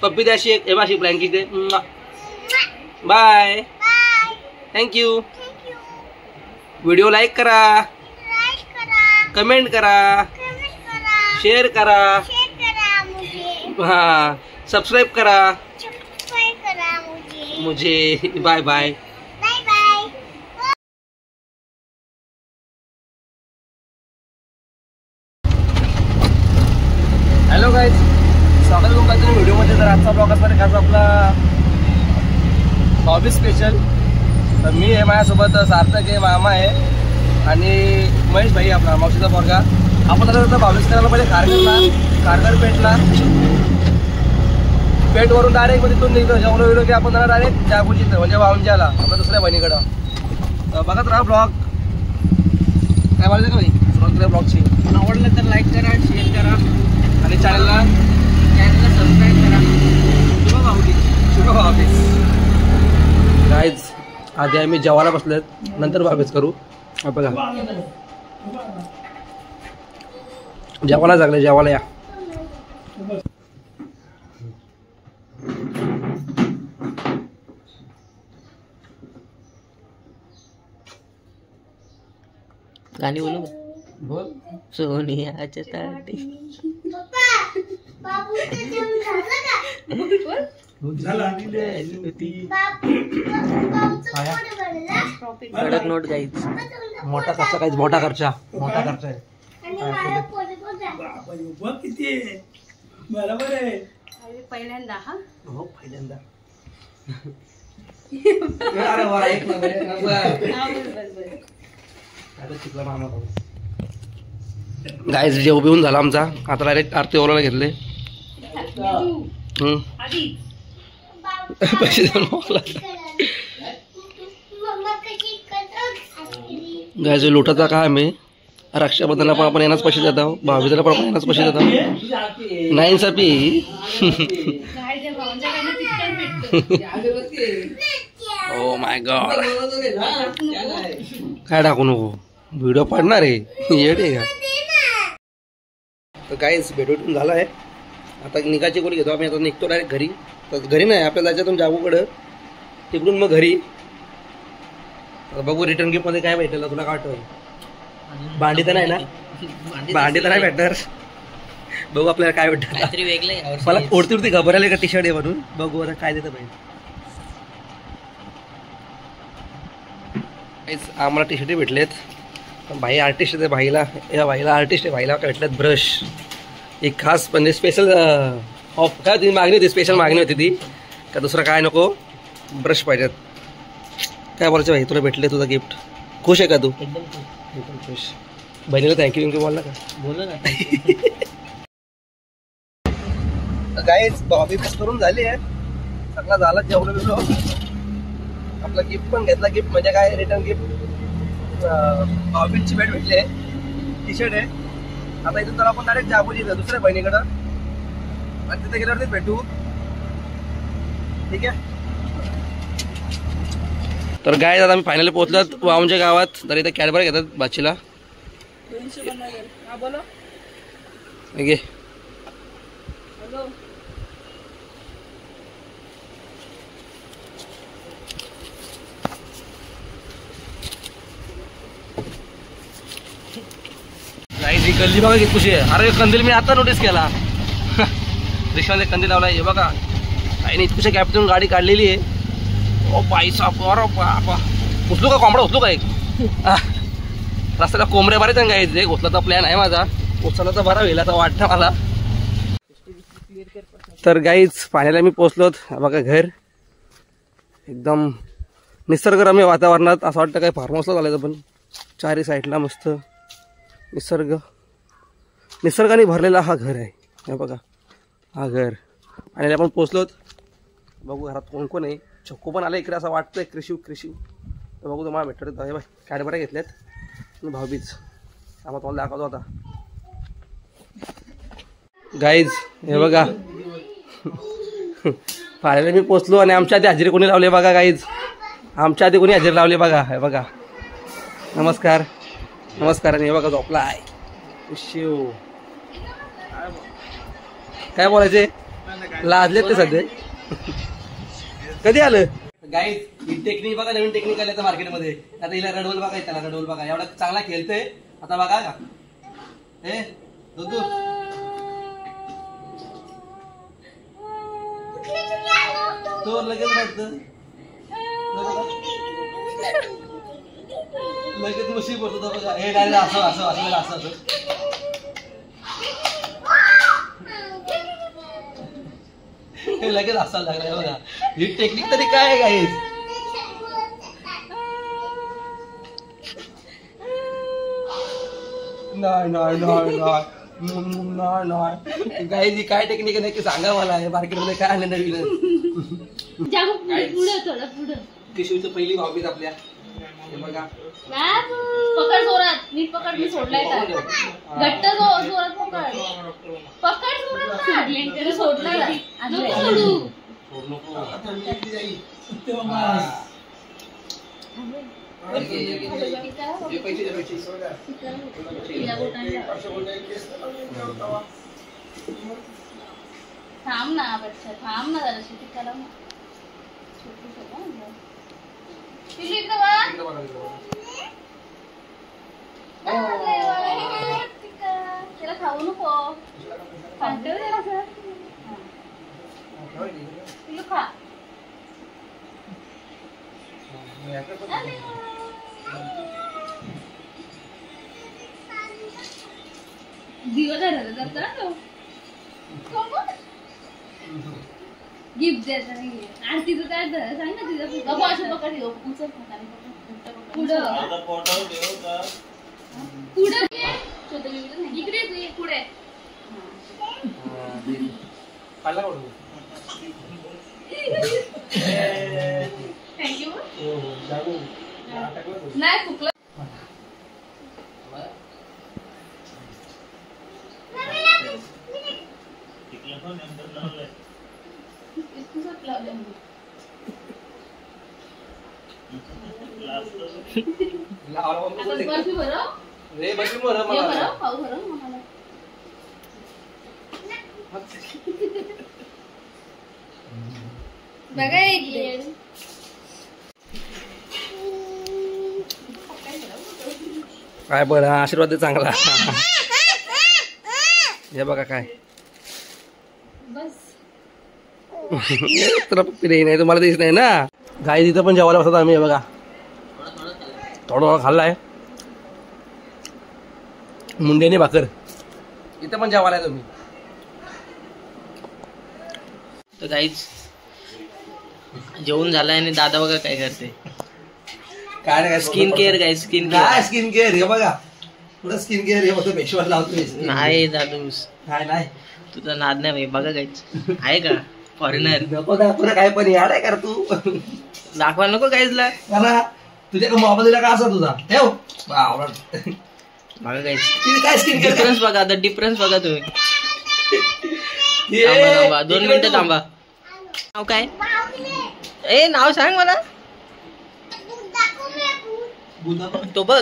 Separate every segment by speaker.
Speaker 1: पप्पी दे अशी एक अशी ब्लँकेट दे. बाय. थँक्यू. व्हिडिओ लाईक करा, कमेंट करा, शेअर करा, हाँ सब्सक्राइब करा मुझे. Bye bye. हॅलो गाईज, स्वागत आहे तुमच्या व्हिडिओमध्ये. तर आजचा ब्लॉग असणार आहे आपला हॉबी स्पेशल. तर मी आहे, माझ्यासोबत सार्थक आहे, मामा आहे आणि महेश भाई आपला मावशीचा पोरगा. आपण आता बावीस करायला पहिले कारगर पेठला. पेठवरून डायरेक्ट मध्ये तिथून निघतो जेवढं व्हिडिओ की आपण जरा डायरेक्ट जागून येतो म्हणजे वावंजाला आपल्या दुसऱ्या बहिणीकडं. बघत राहा ब्लॉग. काय बोलायचं का भाई सुरुवातीला ब्लॉगची? आवडलं तर लाईक करा, शेअर करा आणि चॅनलला सबस्क्राईब करा. शुभ भाऊबीज. गाईज आधी आम्ही जेवायला बसलेत, नंतर भाऊबीज करू. बघा जेवायला लागले, जेवायला या.
Speaker 2: गाणी बोलू का?
Speaker 1: बोल.
Speaker 2: सोनियाच्या ताटी कडक नोट गाईच.
Speaker 1: मोठा खर्चा काहीच, मोठा खर्चा आहे.
Speaker 3: किती बरोबर आहे.
Speaker 2: पहिल्यांदा हा
Speaker 1: हो पहिल्यांदा. अरे वा, एक नंबर, एक नंबर. गाईज जेव बिवून झाला आमचा. आता डायरेक्ट आरती ओलाला घेतले. पैसे देऊन गाईज लोटाचा का आम्ही रक्षाबंधनला पण आपण यांनाच पैसे देतो, भाऊबीजेला पण आपण यांनाच पैसे देतो. नाही सापी. Oh my God. काय टाकू नको, व्हिडिओ पडणार आहे. येड आहे का? तर काहीच भेटून झाला आहे. आता निघायची गोळी घेतो आम्ही. आता निघतो डायरेक्ट घरी. तर घरी नाही, आपल्याला जायच्यातून जागूकडं, तिकडून मग घरी. बघू रिटर्न गिफ्ट मध्ये काय भेटेल. तुला काय वाटतं? भांडी तर नाही ना? भांडी तर नाही भेटणार. बघू आपल्याला काय भेटतं.
Speaker 2: वेगळं
Speaker 1: मला ओढती घबरायला का टी शर्ट आहे म्हणून. बघू आता काय देतं पाहिजे. आम्हाला टी शर्ट भेटलेत. भाई आर्टिस्ट आहे, भाईला या भाईला आर्टिस्ट आहे, भाईला काय भेटलेत ब्रश. एक खास म्हणजे स्पेशल ऑफ काय ती मागणी होती, स्पेशल मागणी होती ती का दुसरं काय नको, ब्रश पाहिजेत. काय बोलायचं भाई, तुला भेटले तुझं गिफ्ट. खुश आहे का तू? एकदम खुश. बहिणीला थँक्यू बोलला का?
Speaker 2: बोल ना.
Speaker 1: गाईज भाऊबीज करून झाली आहे, सगळा झाला जेवढं बिवढं. आपला गिफ्ट पण घेतला. गिफ्ट म्हणजे काय, रिटर्न गिफ्ट भाऊबीजची भेट भेटली आहे. टी शर्ट आहे. आता इथून तर आपण डायरेक्ट जागू येतो दुसऱ्या बहिणीकडं आणि तिथे गेल्यावरती भेटू. ठीक आहे. तर गाईज आता आम्ही फायनली पोहोचलात वावंच्या गावात. तर इथे कॅडबरी घेतात बाचीला. घे. ही गल्ली बघा किती खुशी आहे. अरे कंदील मी आता नोटीस केला. रिक्षामध्ये कंदील लावला. हे बघा काही नाही, इतकुशा गॅपतून गाडी काढलेली आहे. ओ पैसा बापा. उचलू का कोंबडा? उचलू का एक? रस्त्याला कोंबड्या बरेच गायचे. उचलाचा प्लॅन आहे माझा. उचलला तर बरा होईल असं वाटतं मला. तर गाईज फायनली मी पोहोचलोत. बघा घर एकदम निसर्गरम्य वातावरणात. असं वाटतं काय फार्म हाऊसला झालं. पण चारी साईडला मस्त निसर्गाने भरलेला हा घर आहे. हे बघा हा घर. आणि आपण पोचलोत. बघू घरात कोण कोण आहे. चक्कू पण आलं इकडे असं वाटतंय. कृषी तर बघू तुम्हाला भेटत. हे बाय कॅडबऱ्या घेतल्यात आणि भाऊबीज आम्हाला तुम्हाला दाखवतो आता. गाईज हे बघा फायनली मी पोचलो. आणि आमच्या आधी हजेरी कोणी लावली बघा गाईज. आमच्या आधी कोणी हजेरी लावली बघा. हे बघा नमस्कार. आणि हे बघा झोपला आहे शिव. काय बोलायचे? लाजलेत ते सध्या. कधी आलं गाईज? ही टेक्निक बघा, नवीन टेक्निक आली आता मार्केटमध्ये. आता हिला रडवल बघा, त्याला रडवल बघा. एवढा चांगला खेळतोय आता बघा का. हे दुधू तो लगेच रडत, लगेच मुशी पडतो तो बघा. हे डायरेक्ट असं असं असं असं असं लगेच असायला लागला बघा. ही टेक्निक तरी काय आहे गाईज? नाही नाही नाही नाही गाईज, ही काय टेक्निक आहे नक्की सांगा मला. मार्केटमध्ये काय आलं नवीन? किशोरचं पहिली भाऊबीज आपल्या. हे बघा
Speaker 4: पकड जोरात, नीट पकड. मी सोडलाय का घट्ट जोरात पकड. पकड जोरात, सोडलाय सोडू. थांब ना बच्चा, थांब ना जरा. शेती करा ना. त्याला खाऊ नको. खा. दिवस गिफ्ट द्यायचं नाही. आरतीचं काय सांग ना तिचं. पकड उचल पुढं पुढं इकडे पुढे. थँक्यू. नाही चुकलं. बघा
Speaker 1: काय बरं, आशीर्वाद दे चांगला. हे बघा काय तुला पप्पी नाही, तुम्हाला दिसत नाही ना. गाई तिथं पण जेवायला बसत आम्ही. हे बघा थोडं थोडं खाल्लाय. मुंड्याने भाकर. इथं पण जेवायला तुम्ही.
Speaker 2: तर काहीच जेवण झालंय आणि दादा बघा काय करते.
Speaker 1: काय नाही,
Speaker 2: स्किन केअर काय स्किन
Speaker 1: काय
Speaker 2: केअर.
Speaker 1: Skin care. हे बघा पुढं स्किन केअर. हे बघतो फेशवॉश लावतोय.
Speaker 2: नाही दादूस
Speaker 1: काय नाही,
Speaker 2: तुझा नाद नाही भाई. बघा काहीच आहे का फॉरेनर.
Speaker 1: नको दाखवू काय पण यार आहे कर तू.
Speaker 2: दाखवायला नको काहीचला.
Speaker 1: तुझ्या मोबाईलला का असा तुझा ठेव.
Speaker 2: बघा काहीच
Speaker 1: काय स्किन केअर.
Speaker 2: डिफरन्स बघा आता. डिफरन्स बघा तुम्ही. थांबा थांबा 2 मिनिटं थांबा. नाव काय? ए नाव सांग मला. तो बघ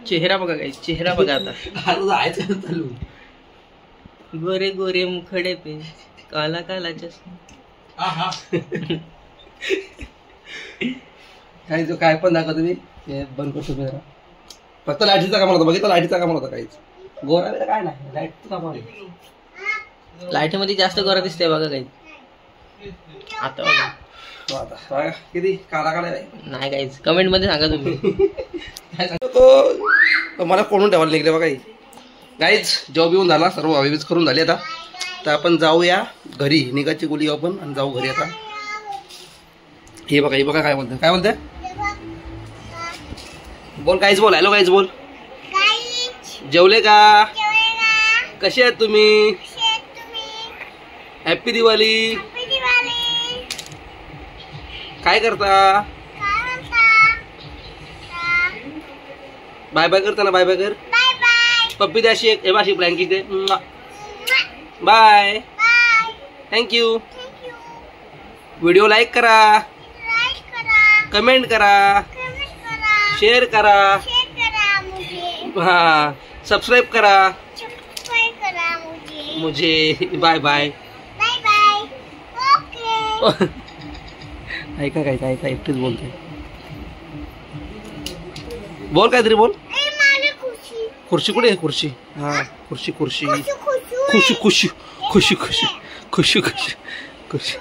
Speaker 2: चेहरा बघा काही. चेहरा बघा आता.
Speaker 1: चालू
Speaker 2: गोरे गोरे मुखडे पे काला काला चष्मा.
Speaker 1: काही जो काय पण दाखवा तुम्ही. बंद करतो जरा. फक्त लाईटीचा कामा होता. बघितलं लाईटीचा कामा होता. काहीच गोरा काय नाही. लाईटचं कामा.
Speaker 2: लाईट मध्ये जास्त गोरा दिसते बघा काही. आता बघा
Speaker 1: किती काढा
Speaker 2: नाही काहीच. कमेंट मध्ये सांगा तुम्ही.
Speaker 1: मला कोणून ठेवायला निघले बघा. गाईज जॉब येऊन झाला. सर्व अवेज करून झाली. आता तर आपण जाऊया घरी. निघाची गोळी घेऊ आपण आणि जाऊ घरी आता. हे बघा, हे बघा काय बोलते. काय बोलते बोल काहीच बोल. हॅलो काहीच बोल. जेवले का? कसे आहेत तुम्ही? हॅपी दिवाळी. काय करता? बाय बाय करता ना. बाय बाय कर. पप्पी द्याशी एक अशी ब्लँकेट दे. बाय. थँक्यू. व्हिडिओ लाईक करा, कमेंट करा, शेअर करा, हा सबस्क्राईब करा.
Speaker 2: मुझे bye bye
Speaker 5: bye bye okay
Speaker 1: ऐका एकटीच बोलते. बोल काहीतरी बोल.
Speaker 5: ए माझी खुशी
Speaker 1: खुर्ची कुठे आहे? खुर्ची. हा खुर्ची खुर्ची
Speaker 5: खुशी
Speaker 1: खुशी खुशी खुशी खुशी खुशी खुशी खुशी.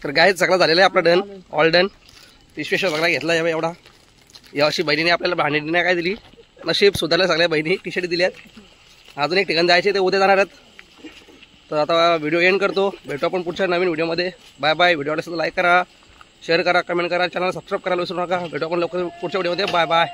Speaker 1: तर गाय सगळं झालेलं आहे आपलं डन ऑल डन. पिशवेश्वर सगळा घेतला यावेळी एवढा. यावर्षी बहिणीने आपल्याला भांडी काय दिली. नशीब सुधारल्या सगळ्या बहिणी. टी शर्ट दिल्यात. अजून एक ठिकाण जायचे ते उद्या जाणार आहेत. तर आता व्हिडिओ एंड करतो. भेटू आपण पुढच्या नवीन व्हिडिओमध्ये. Bye bye. व्हिडिओ आवडला लाईक करा, शेअर करा, कमेंट करा, चॅनल सबस्क्राईब करायला विसरू नका. भेटू आपण लवकर पुढच्या व्हिडिओमध्ये. Bye bye.